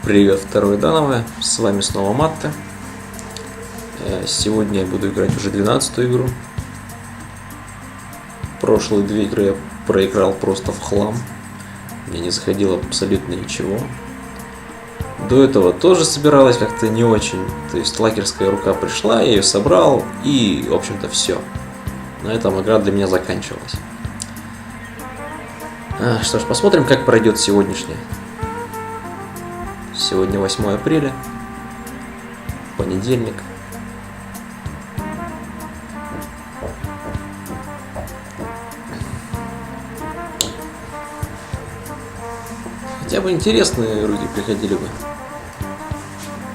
Привет, второй Данове, с вами снова Матте. Сегодня я буду играть уже 12-ю игру. Прошлые две игры я проиграл просто в хлам. Мне не заходило абсолютно ничего. До этого тоже собиралась как-то не очень. То есть лакерская рука пришла, я ее собрал и, в общем-то, все. На этом игра для меня заканчивалась. Что ж, посмотрим, как пройдет сегодняшняя. Сегодня 8 апреля, понедельник. Хотя бы интересные руки приходили бы,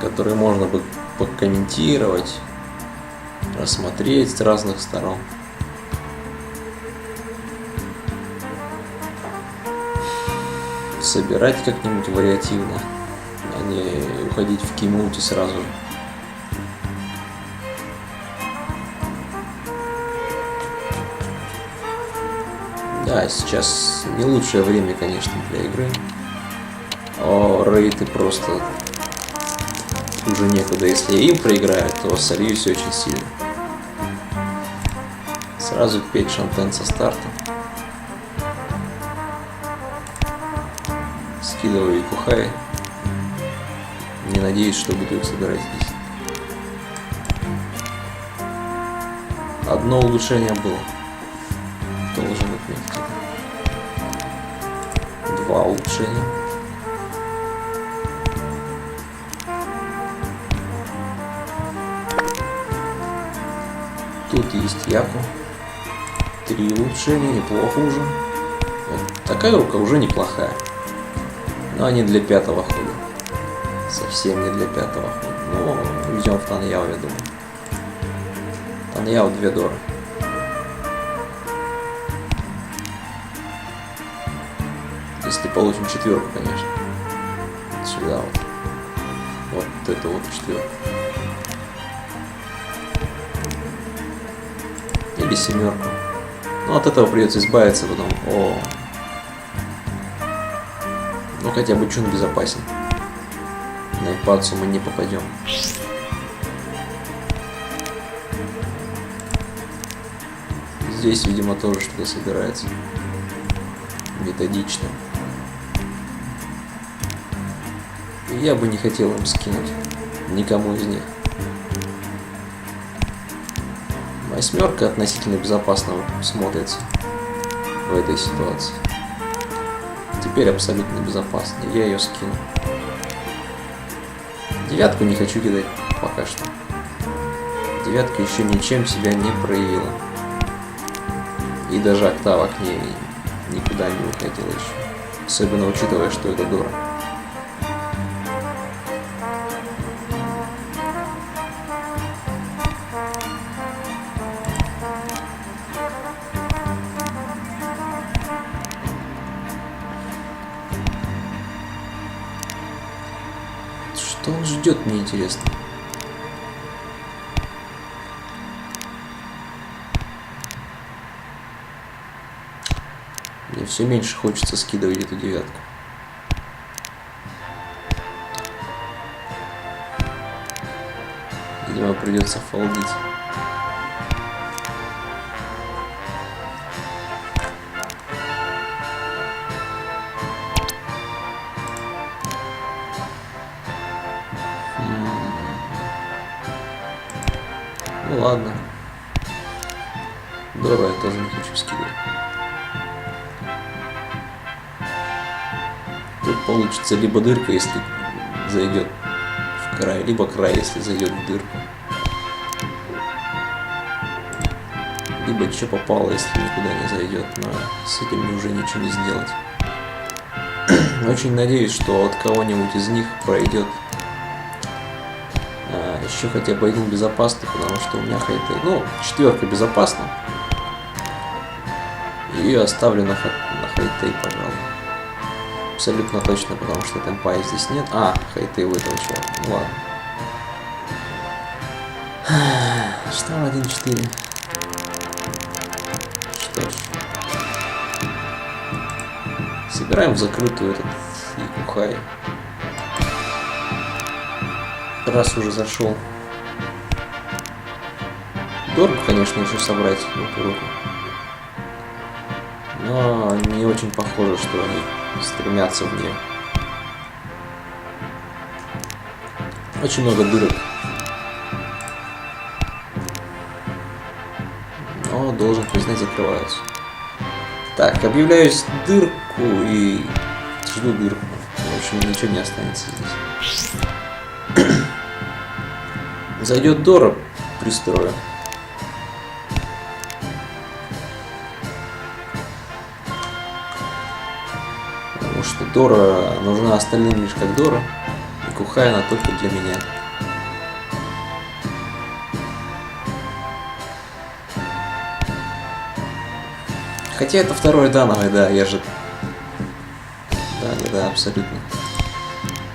которые можно бы покомментировать, рассмотреть с разных сторон. Собирать как-нибудь вариативно, а не уходить в кимути сразу же. Да, сейчас не лучшее время, конечно, для игры. Рейты просто уже некуда. Если я им проиграю, то сольюсь очень сильно. Сразу 5 шантен со старта. Скидываю Икухай. Не надеюсь, что буду их собирать здесь. Одно улучшение было. Должен отметить. 2 улучшения. Тут есть Яку. 3 улучшения, неплохо уже. Вот такая рука уже неплохая. Но не для 5-го хода. Совсем не для 5-го хода. Ну, идем в Таньяо, я думаю. Таньяо 2 дора. Если получим 4, конечно. Сюда вот. Вот это вот 4. Или 7. Ну, от этого придется избавиться потом. Ну, хотя бы Чун безопасен. На Ипацу мы не попадем. Здесь, видимо, тоже что-то собирается. Методично. Я бы не хотел им скинуть. Никому из них. 8 относительно безопасно смотрится в этой ситуации. Теперь абсолютно безопасно. Я ее скину. 9 не хочу кидать пока что. 9 еще ничем себя не проявила. И даже октава к ней никуда не выходила еще. Особенно учитывая, что это дора. Что он ждет, мне интересно. Мне все меньше хочется скидывать эту 9. Видимо, придется фолдить. Ну ладно. Дора я тоже не хочу скидывать. Тут получится либо дырка, если зайдет в край, либо край, если зайдет в дырку. Либо что попало, если никуда не зайдет, но с этим мне уже ничего не сделать. Очень надеюсь, что от кого-нибудь из них пройдет еще хотя бы один безопасный, потому что у меня хайтей. Ну, 4 безопасна. Ее оставлю на хайтей, пожалуй. Абсолютно точно, потому что темпа здесь нет. Хайтей у этого чувака. Ну ладно. Штамм 1-4. Что ж. Собираем в закрытую этот Икухай. Раз уже зашел. Дорого, конечно, еще собрать в эту руку. Но не очень похоже, что они стремятся в нее. Очень много дырок. Но, должен признать, закрываются. Так, объявляю дырку и жду дырку. В общем, ничего не останется здесь. Зайдет Дора, пристрою. Потому что Дора нужна остальным лишь как Дора. И Кухай она только для меня. Хотя это второе дановое, да, я же... Да, абсолютно.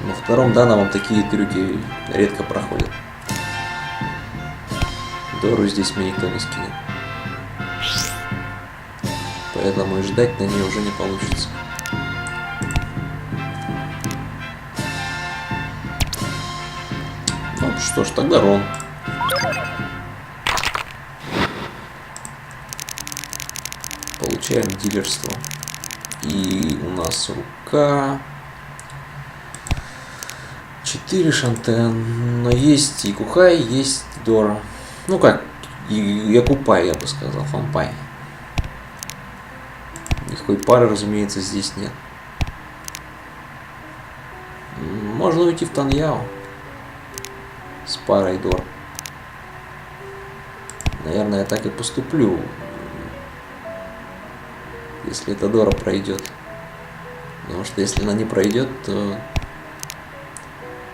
На втором дановом такие трюки редко проходят. Дору здесь мне никто не скинет. Поэтому и ждать на нее уже не получится. Ну что ж, тогда Рон. Получаем дилерство. И у нас рука. 4 Шантен. Но есть и Кухай, есть Дора. Ну как, и Якупай, я бы сказал, Фампай. Никакой пары, разумеется, здесь нет. Можно уйти в Таньяо с парой Дор. Наверное, я так и поступлю. Если эта Дора пройдет. Потому что если она не пройдет, то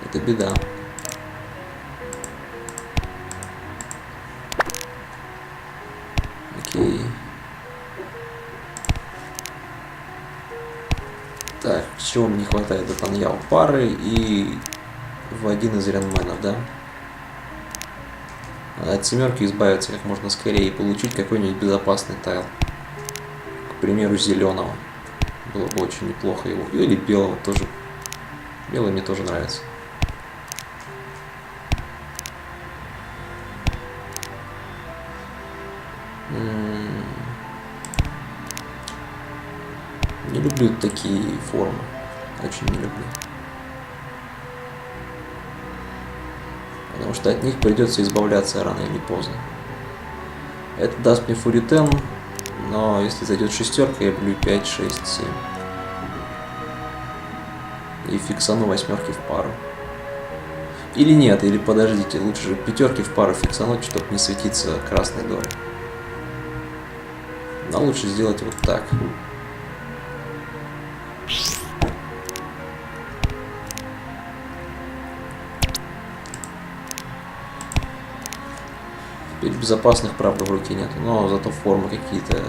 это беда. Окей. Так, чего мне не хватает до Таньяо? Пары и в один из ренменов, да? От семерки избавиться как можно скорее и получить какой-нибудь безопасный тайл. К примеру, зеленого. Было бы очень неплохо его. Или белого тоже. Белый мне тоже нравится. Не люблю такие формы. Очень не люблю. Потому что от них придется избавляться рано или поздно. Это даст мне фуритен, но если зайдет шестерка, я блю 5, 6, 7. И фиксану восьмерки в пару. Или нет, или подождите, лучше пятерки в пару фиксануть, чтобы не светиться красной долей. Но лучше сделать вот так. Теперь безопасных, правда, в руке нет, но зато формы какие-то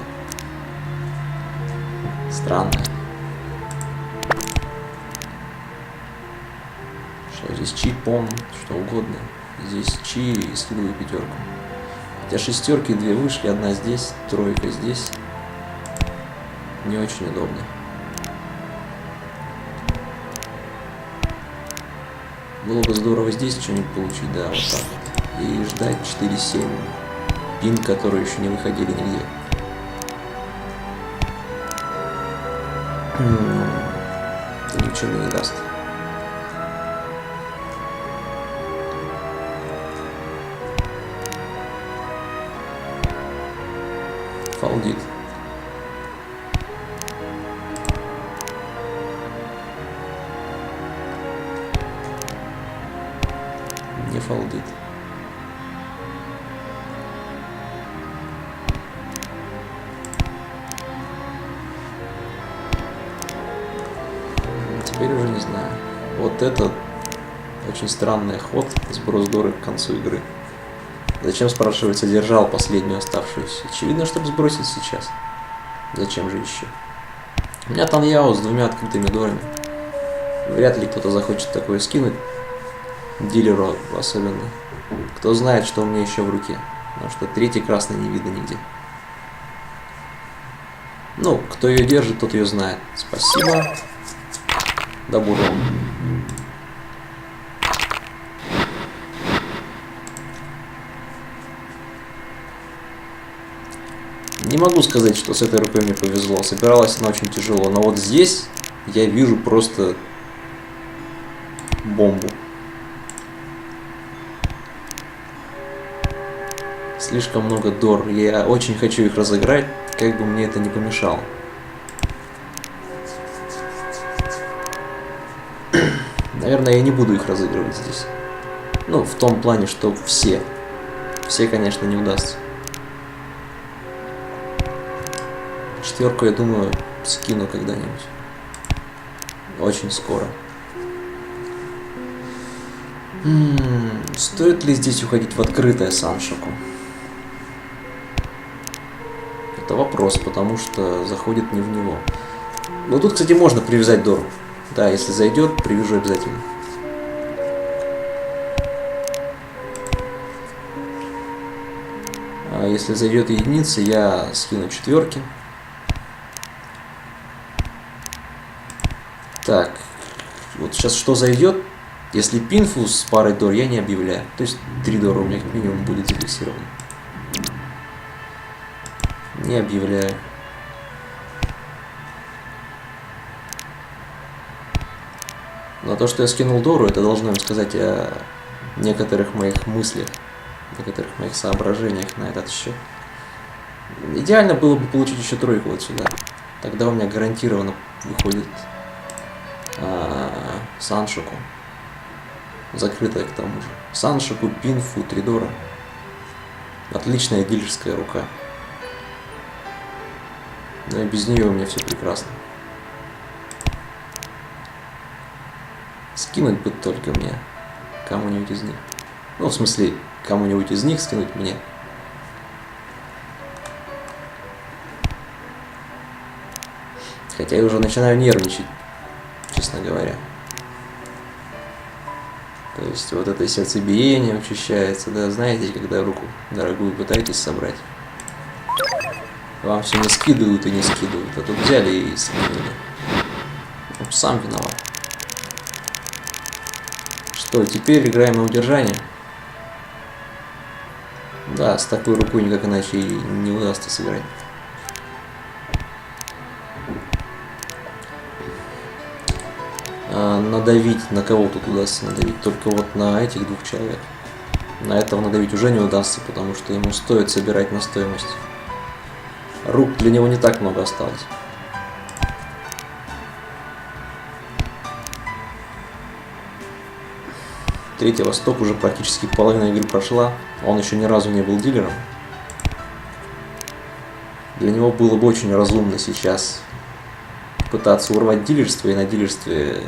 странные. Что здесь чи, пон, что угодно. Здесь чи и скидываю пятерку. Хотя шестерки две вышли, одна здесь, тройка здесь. Не очень удобно. Было бы здорово здесь что-нибудь получить, да, вот так вот. И ждать 4-7 пин, которые еще не выходили нигде. Это ничего мне не даст. Фалдит. Не фалдит. Теперь уже не знаю. Вот это очень странный ход, сброс Доры к концу игры. Зачем, спрашивается, держал последнюю оставшуюся? Очевидно, чтобы сбросить сейчас. Зачем же еще? У меня Таньяо с двумя открытыми Дорами. Вряд ли кто-то захочет такое скинуть. Дилеру особенно. Кто знает, что у меня еще в руке. Потому что третий красный не видно нигде. Ну, кто ее держит, тот ее знает. Спасибо. Да буду. могу сказать, что с этой рукой мне повезло. Собиралась она очень тяжело. Но вот здесь я вижу просто бомбу. Слишком много дор. Я очень хочу их разыграть, как бы мне это не помешало. Наверное, я не буду их разыгрывать здесь. Ну, в том плане, что все. Все, конечно, не удастся. Четверку, я думаю, скину когда-нибудь. Очень скоро. Стоит ли здесь уходить в открытое Саншоку? Это вопрос, потому что заходит не в него. Но тут, кстати, можно привязать Дору. Да, если зайдет, привяжу обязательно. А если зайдет единица, я скину четверки. Так, вот сейчас что зайдет? Если пинфу с парой Дор, я не объявляю. То есть 3 Дора у меня как минимум будет зафиксировано. Не объявляю. Но то, что я скинул Дору, это должно им сказать о некоторых моих мыслях, некоторых моих соображениях на этот счет. Идеально было бы получить еще тройку вот сюда. Тогда у меня гарантированно выходит Саншоку. Закрытая к тому же. Саншоку, пинфу, 3 Дора. Отличная дилерская рука. Но и без нее у меня все прекрасно. Скинуть бы только мне кому-нибудь из них. Ну, в смысле, кому-нибудь из них скинуть мне. Хотя я уже начинаю нервничать, честно говоря. То есть вот это сердцебиение учащается, да, знаете, когда руку дорогую пытаетесь собрать. Вам все не скидывают и не скидывают, а тут взяли и скинули. Ну, сам виноват. Что, теперь играем на удержание? Да, с такой рукой никак иначе и не удастся сыграть. Надавить на кого тут удастся надавить? Только вот на этих 2 человек. На этого надавить уже не удастся, потому что ему стоит собирать на стоимость. Рук для него не так много осталось. Третий Восток уже практически половина игры прошла. Он еще ни разу не был дилером. Для него было бы очень разумно сейчас пытаться урвать дилерство и на дилерстве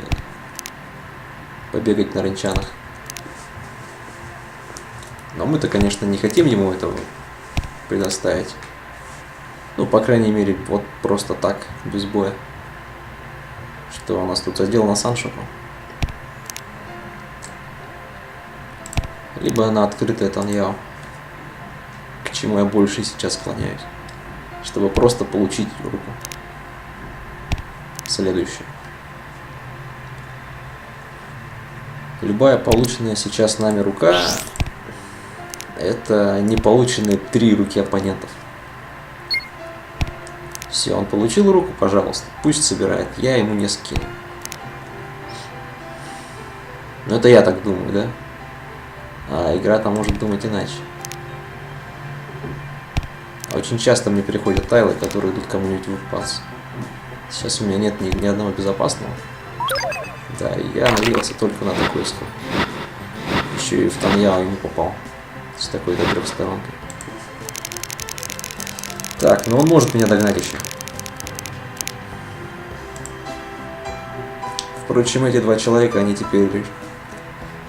побегать на рынчанах. Но мы-то, конечно, не хотим ему этого предоставить. Ну, по крайней мере, вот просто так, без боя. Что у нас тут задел на Саншоку? Либо на открытое Таньяо, к чему я больше сейчас склоняюсь, чтобы просто получить руку. Следующее. Любая полученная сейчас нами рука — это не полученные 3 руки оппонентов. Все, он получил руку, пожалуйста, пусть собирает, я ему не скину. Но это я так думаю, да? А игра-то может думать иначе. Очень часто мне приходят тайлы, которые идут кому-нибудь в пас. Сейчас у меня нет ни одного безопасного. Да, я надеялся только на такой исход. Еще и в Таньяо ему попал. С такой-то трехсторонкой. Так, но он может меня догнать еще. Впрочем, эти 2 человека, они теперь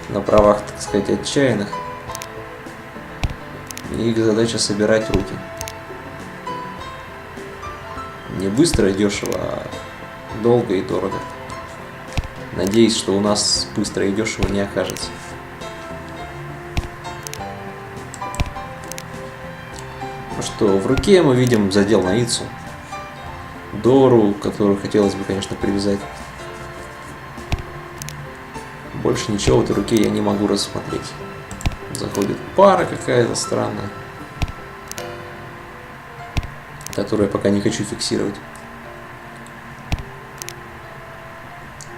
на правах, так сказать, отчаянных. И их задача собирать руки. Не быстро и дешево, а долго и дорого. Надеюсь, что у нас быстро и дешево не окажется. Ну что, в руке мы видим задел на Ицу. Дору, которую хотелось бы, конечно, привязать. Больше ничего в этой руке я не могу рассмотреть. Заходит пара какая-то странная. которую я пока не хочу фиксировать.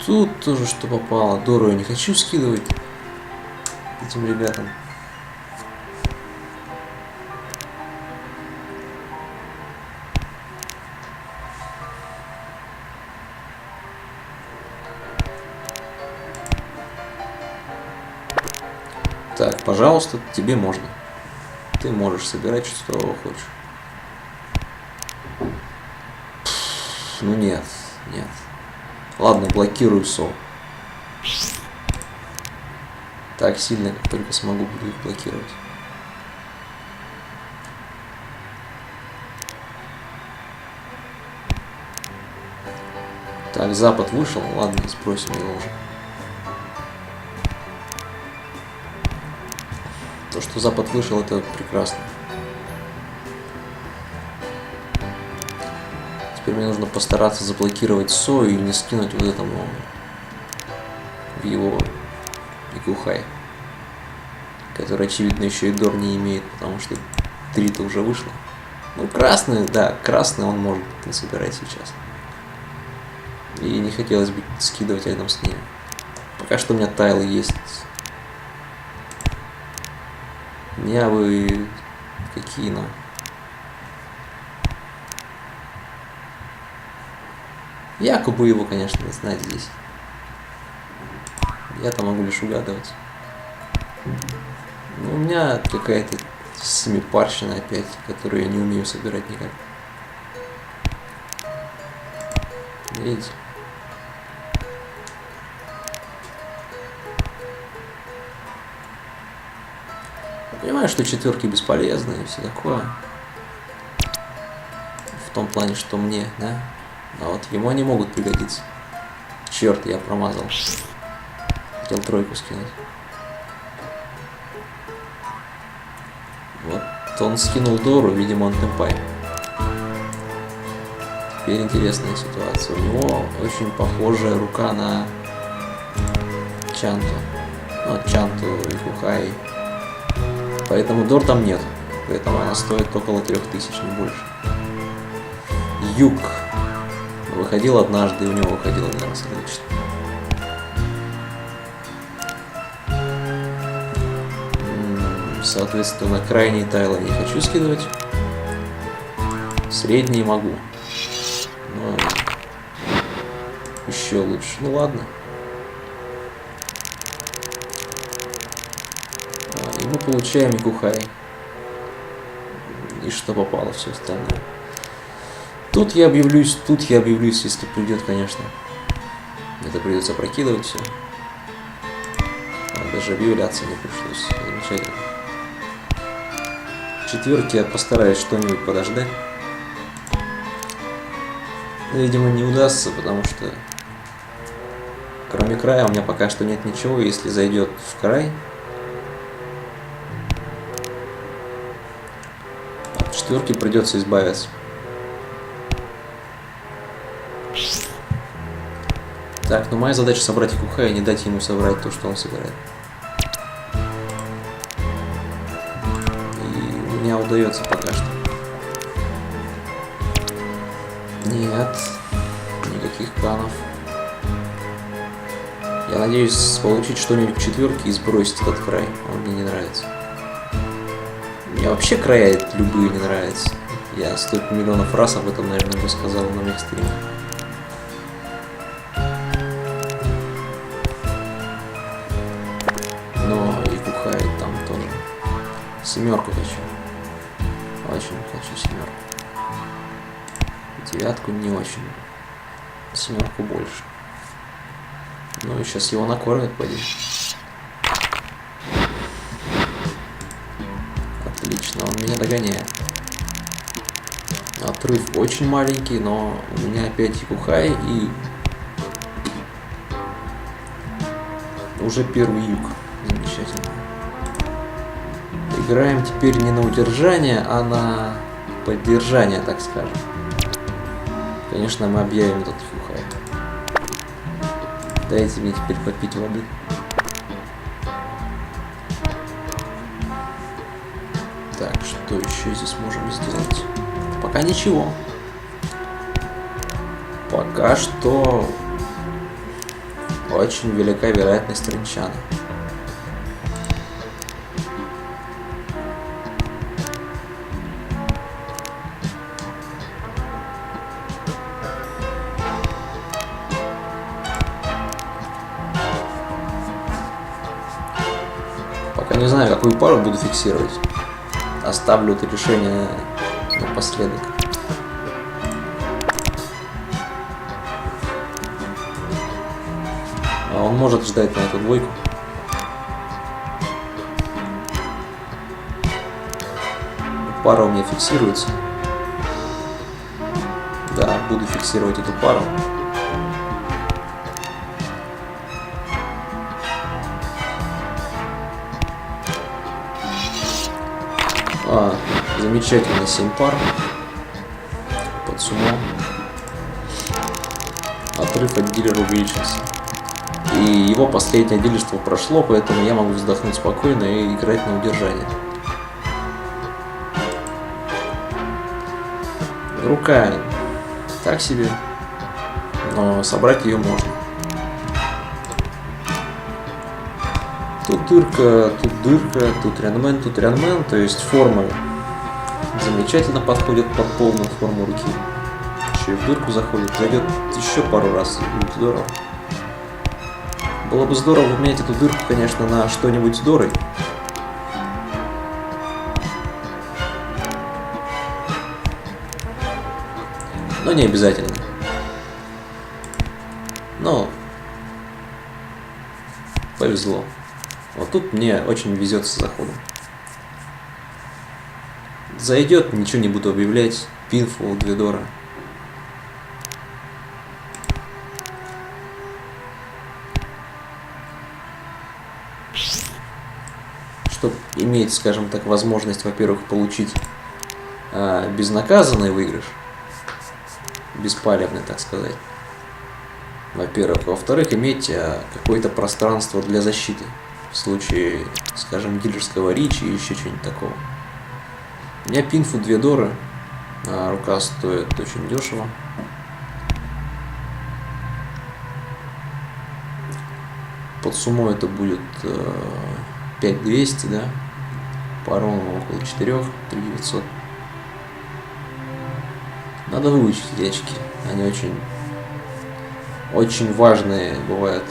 Тут тоже что попало. Дору я не хочу скидывать этим ребятам. Так, пожалуйста, тебе можно. Ты можешь собирать, что хочешь. Ну нет, нет. Ладно, блокирую СО. Так сильно, как только смогу, буду их блокировать. Так, Запад вышел. Ладно, сбросим его уже. То, что Запад вышел, это прекрасно. Теперь мне нужно постараться заблокировать СО и не скинуть вот этому в его Икухай, который, очевидно, еще и Дор не имеет, потому что 3-то уже вышло. Ну, красный, да, красный он может насобирать сейчас. И не хотелось бы скидывать рядом с ними. Пока что у меня тайлы есть. Нявы какие, но... Якобы его, конечно, знать здесь. Я-то могу лишь угадывать. Но у меня какая-то семипарщина опять, которую я не умею собирать никак. Видите? Я понимаю, что четверки бесполезны и все такое. В том плане, что мне, да? А вот ему они могут пригодиться. Черт, я промазал. Хотел тройку скинуть. Вот он скинул Дору, видимо, он темпай. Теперь интересная ситуация. У него очень похожая рука на Чанту. Ну, Чанту и Кухай. Поэтому Дор там нет. Поэтому она стоит около 3000, не больше. Юг. Выходил однажды, и у него выходил один раз отлично. Соответственно, крайние тайлы не хочу скидывать. Средние могу. Но еще лучше. Ну ладно. И мы получаем Икухай. И что попало, все остальное. Тут я объявлюсь, если придет, конечно. Это придется прокидывать все. Даже объявляться не пришлось. Замечательно. Четверки я постараюсь что-нибудь подождать. Но, видимо, не удастся, потому что кроме края у меня пока что нет ничего. Если зайдет в край, от четверки придется избавиться. Так, ну моя задача собрать Икухай и не дать ему собрать то, что он собирает. И у меня удается пока что. Нет, никаких планов. Я надеюсь получить что-нибудь в четверке и сбросить этот край. Он мне не нравится. Мне вообще края любые не нравятся. Я 100 миллионов раз об этом, наверное, бы сказал на моих стримах. Но и Кухай там тоже. Семерку хочу. Очень хочу семерку. Девятку не очень. Семерку больше. Ну и сейчас его накормят, пойдем. Отлично, он меня догоняет. Отрыв очень маленький, но у меня опять Икухай и уже первый юг. Замечательно. Играем теперь не на удержание, а на поддержание, так скажем. Конечно, мы объявим этот Икухай. Дайте мне теперь попить воды. Так, что еще здесь можем сделать? Пока ничего. Пока что очень велика вероятность тринчана. Пока не знаю, какую пару буду фиксировать. Оставлю это решение напоследок. А он может ждать на эту двойку. Пара у меня фиксируется. Да, буду фиксировать эту пару. Замечательно, 7 пар под сумо. Отрыв от дилера увеличился. И его последнее дилерство прошло, поэтому я могу вздохнуть спокойно и играть на удержание. Рука так себе, но собрать ее можно. Тут дырка, тут рянмен, то есть формы замечательно подходит под полную форму руки. Еще и в дырку заходит, зайдет еще пару раз, и будет здорово. Было бы здорово поменять эту дырку, конечно, на что-нибудь с дорой. Но не обязательно. Но повезло. Вот тут мне очень везет с заходом. Зайдет, ничего не буду объявлять. Пинфул, 2 дора. Чтобы иметь, скажем так, возможность, во-первых, получить безнаказанный выигрыш. Беспалевный, так сказать. Во-первых. Во-вторых, иметь какое-то пространство для защиты. В случае, скажем, дилерского ричи и еще чего-нибудь такого. У меня пинфу 2 доры, а рука стоит очень дешево. Под суммой это будет 5200, да? По-ровному около 4, 3900. Надо выучить эти очки. Они очень важные бывают.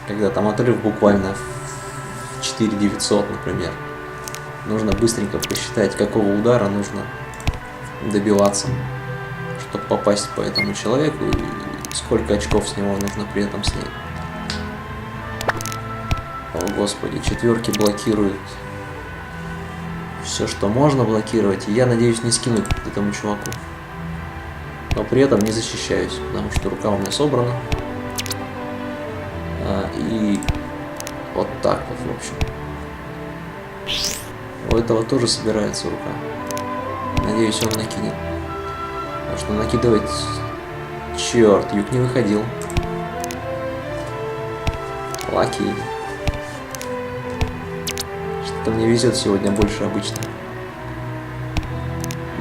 Когда там отрыв буквально в 4900, например. Нужно быстренько посчитать, какого удара нужно добиваться, чтобы попасть по этому человеку, и сколько очков с него нужно при этом снять. О господи, 4 блокируют все, что можно блокировать, и я надеюсь не скинуть этому чуваку. Но при этом не защищаюсь, потому что рука у меня собрана. И вот так вот, в общем. У этого тоже собирается рука. Надеюсь, он накинет. Потому что накидывать... Черт, юг не выходил. Лаки. Что-то мне везет сегодня больше обычно.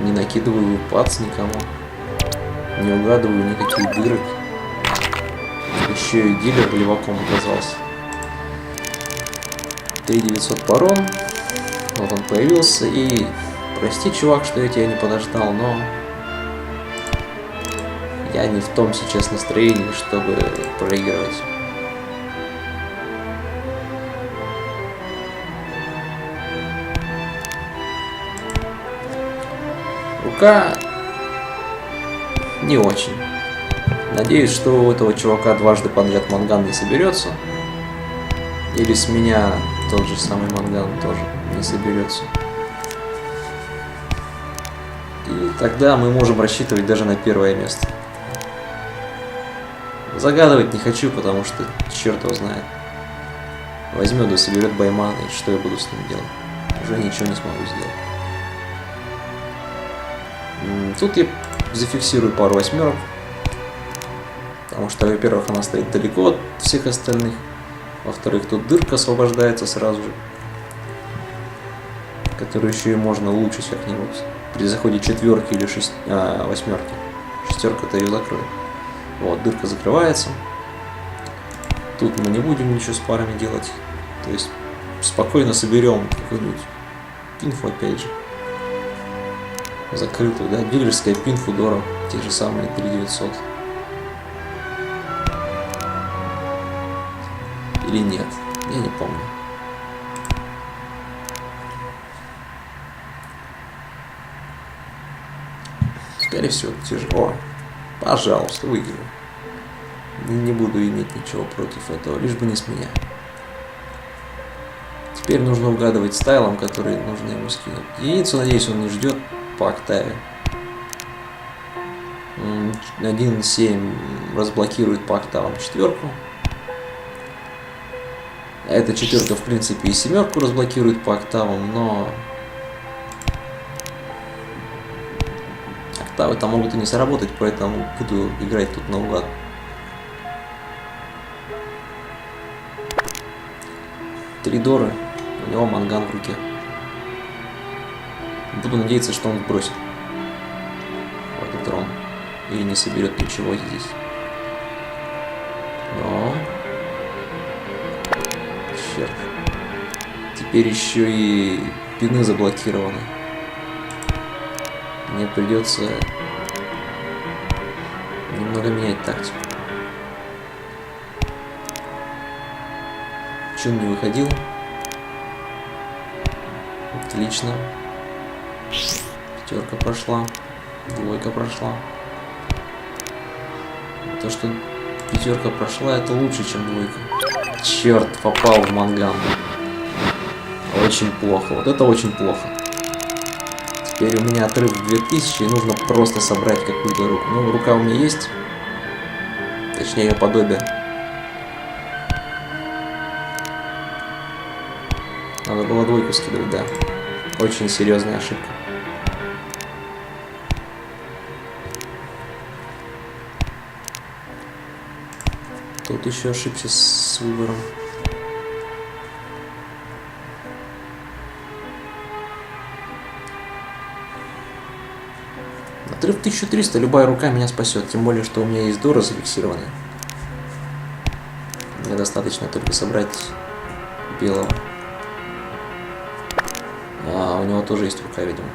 Не накидываю пац никому. Не угадываю никаких дырок. Еще и дилер леваком оказался. 3900 парон. Вот он появился, и прости, чувак, что я тебя не подождал, но я не в том сейчас настроении, чтобы проигрывать. Рука не очень. Надеюсь, что у этого чувака дважды подряд манган не соберется. Или с меня тот же самый манган тоже не соберется. И тогда мы можем рассчитывать даже на первое место. Загадывать не хочу, потому что черт его знает. Возьмет да соберет байман, и что я буду с ним делать? Уже ничего не смогу сделать. Тут я зафиксирую пару восьмерок. Потому что, во-первых, она стоит далеко от всех остальных. Во-вторых, тут дырка освобождается сразу же, которую еще и можно улучшить как-нибудь. при заходе четверки или восьмерки. Шестерка-то ее закроет. Вот, дырка закрывается. Тут мы не будем ничего с парами делать. То есть спокойно соберем какую-нибудь пинфу опять же. Закрытую, да, дилерская пинфу Дора, те же самые 3900. Или нет, я не помню. Скорее всего, тяжело. Пожалуйста, выиграю. Не буду иметь ничего против этого, лишь бы не с меня. Теперь нужно угадывать стайлом, который нужно ему скинуть. Единицу, надеюсь, он не ждет по октаве. 1.7 разблокирует по октавам четверку. А эта четверка, в принципе, и семерку разблокирует по октавам, но октавы там могут и не сработать, поэтому буду играть тут наугад. Три Доры, у него манган в руке. Буду надеяться, что он бросит в этот трон и не соберет ничего здесь. Но черт. Теперь еще и пины заблокированы. Мне придется немного менять тактику. Чун не выходил. Отлично. Пятерка прошла. Двойка прошла. То, что пятерка прошла, это лучше, чем двойка. Черт, попал в манган. Очень плохо. Вот это очень плохо. Теперь у меня отрыв в 2000, и нужно просто собрать какую-то руку. Ну, рука у меня есть. Точнее, ее подобие. Надо было двойку скидывать, да. Очень серьезная ошибка. Тут еще ошибся с выбором. Отрыв 1300, любая рука меня спасет. Тем более, что у меня есть Дора зафиксированная. Мне достаточно только собрать белого. А у него тоже есть рука, видимо.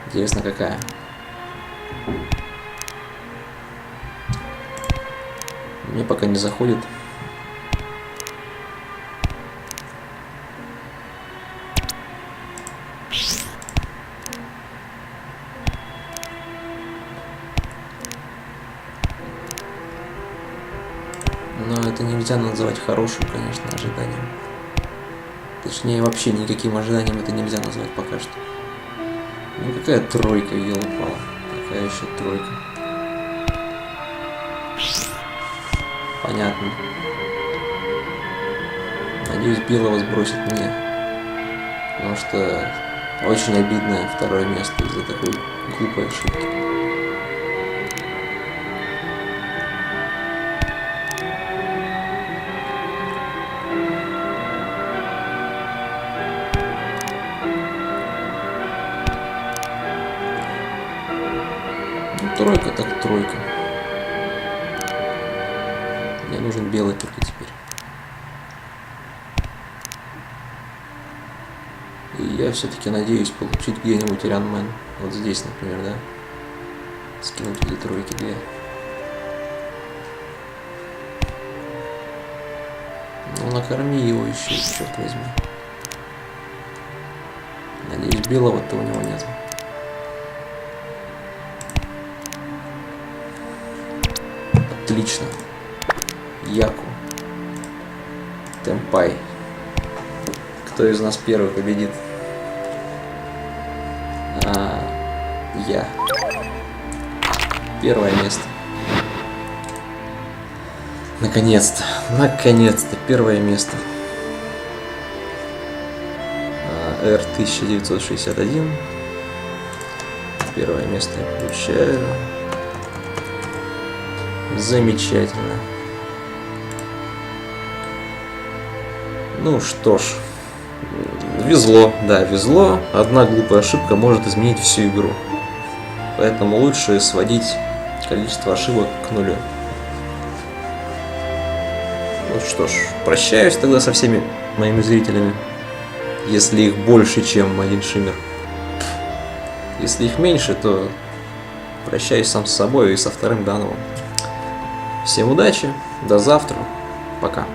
Интересно, какая. Мне пока не заходит. Но это нельзя называть хорошим, конечно, ожиданием. Точнее, вообще никаким ожиданием это нельзя назвать пока что. Ну какая тройка, ел-упала. Какая еще тройка. Понятно. Надеюсь, белого сбросит мне. Потому что очень обидное второе место из-за такой глупой ошибки. Ну, тройка так тройка. Мне нужен белый только теперь. И я все-таки надеюсь получить где-нибудь Ранмен. Вот здесь, например, да? Скинуть эти тройки две. Ну, накорми его еще, черт возьми. Надеюсь, белого-то у него нет. Отлично. Яку. Темпай. Кто из нас первый победит? Я. Первое место. Наконец-то. Наконец-то. Первое место. R1961. Первое место я получаю. Замечательно. Ну что ж, Везло, да, везло. Одна глупая ошибка может изменить всю игру. Поэтому лучше сводить количество ошибок к нулю. Ну что ж, прощаюсь тогда со всеми моими зрителями. Если их больше, чем один шиммер. Если их меньше, то прощаюсь сам с собой и со вторым Дановым. Всем удачи, до завтра, пока.